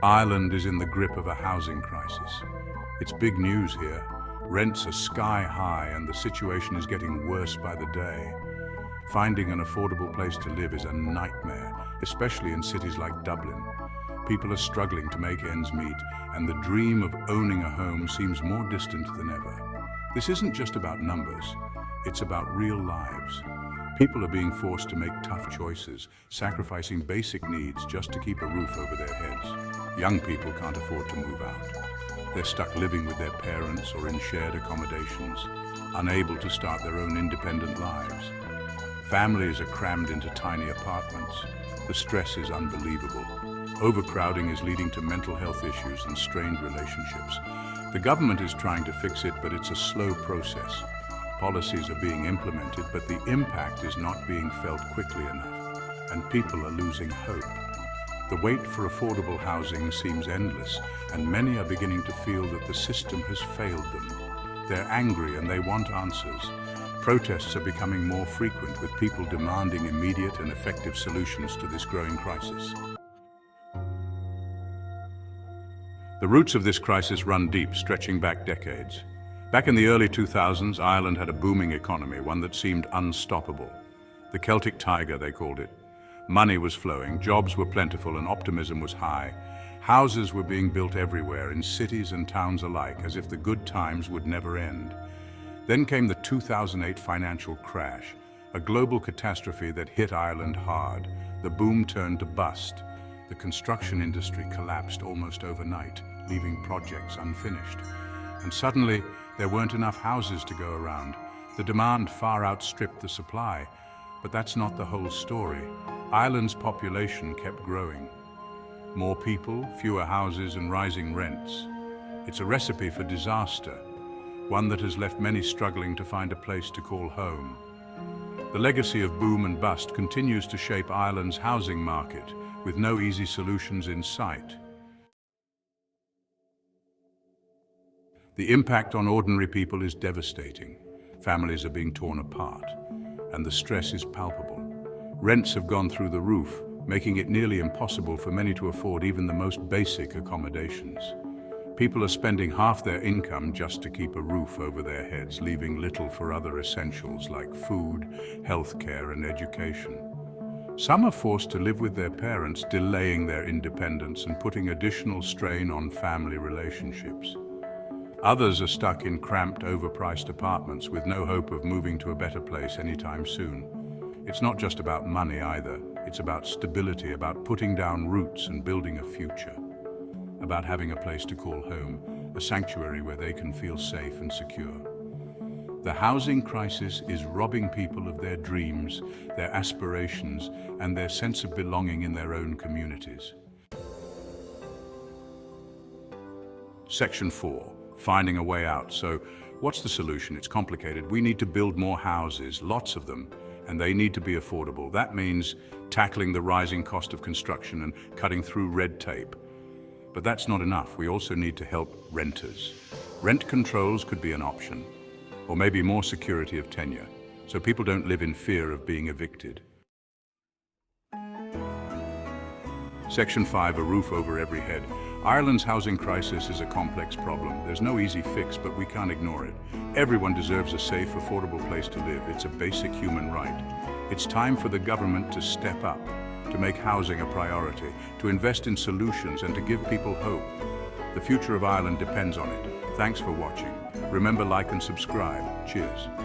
Ireland is in the grip of a housing crisis. It's big news here. Rents are sky high and the situation is getting worse by the day. Finding an affordable place to live is a nightmare, especially in cities like Dublin. People are struggling to make ends meet, and the dream of owning a home seems more distant than ever. This isn't just about numbers, it's about real lives. People are being forced to make tough choices, sacrificing basic needs just to keep a roof over their heads. Young people can't afford to move out. They're stuck living with their parents or in shared accommodations, unable to start their own independent lives. Families are crammed into tiny apartments. The stress is unbelievable. Overcrowding is leading to mental health issues and strained relationships. The government is trying to fix it, but it's a slow process. Policies are being implemented, but the impact is not being felt quickly enough, and people are losing hope. The wait for affordable housing seems endless, and many are beginning to feel that the system has failed them. They're angry and they want answers. Protests are becoming more frequent, with people demanding immediate and effective solutions to this growing crisis. The roots of this crisis run deep, stretching back decades. Back in the early 2000s, Ireland had a booming economy, one that seemed unstoppable. The Celtic Tiger, they called it. Money was flowing, jobs were plentiful, and optimism was high. Houses were being built everywhere, in cities and towns alike, as if the good times would never end. Then came the 2008 financial crash, a global catastrophe that hit Ireland hard. The boom turned to bust. The construction industry collapsed almost overnight, leaving projects unfinished. And suddenly, there weren't enough houses to go around. The demand far outstripped the supply. But that's not the whole story. Ireland's population kept growing. More people, fewer houses, and rising rents. It's a recipe for disaster, one that has left many struggling to find a place to call home. The legacy of boom and bust continues to shape Ireland's housing market, with no easy solutions in sight. The impact on ordinary people is devastating. Families are being torn apart, and the stress is palpable. Rents have gone through the roof, making it nearly impossible for many to afford even the most basic accommodations. People are spending half their income just to keep a roof over their heads, leaving little for other essentials like food, healthcare, and education. Some are forced to live with their parents, delaying their independence and putting additional strain on family relationships. Others are stuck in cramped, overpriced apartments with no hope of moving to a better place anytime soon. It's not just about money either. It's about stability, about putting down roots and building a future. About having a place to call home, a sanctuary where they can feel safe and secure. The housing crisis is robbing people of their dreams, their aspirations, and their sense of belonging in their own communities. Section 4. Finding a way out. So, what's the solution? It's complicated. We need to build more houses, lots of them, and they need to be affordable. That means tackling the rising cost of construction and cutting through red tape. But that's not enough. We also need to help renters. Rent controls could be an option, or maybe more security of tenure, so people don't live in fear of being evicted. Section 5, a roof over every head. Ireland's housing crisis is a complex problem. There's no easy fix, but we can't ignore it. Everyone deserves a safe, affordable place to live. It's a basic human right. It's time for the government to step up, to make housing a priority, to invest in solutions, and to give people hope. The future of Ireland depends on it. Thanks for watching. Remember, like and subscribe. Cheers.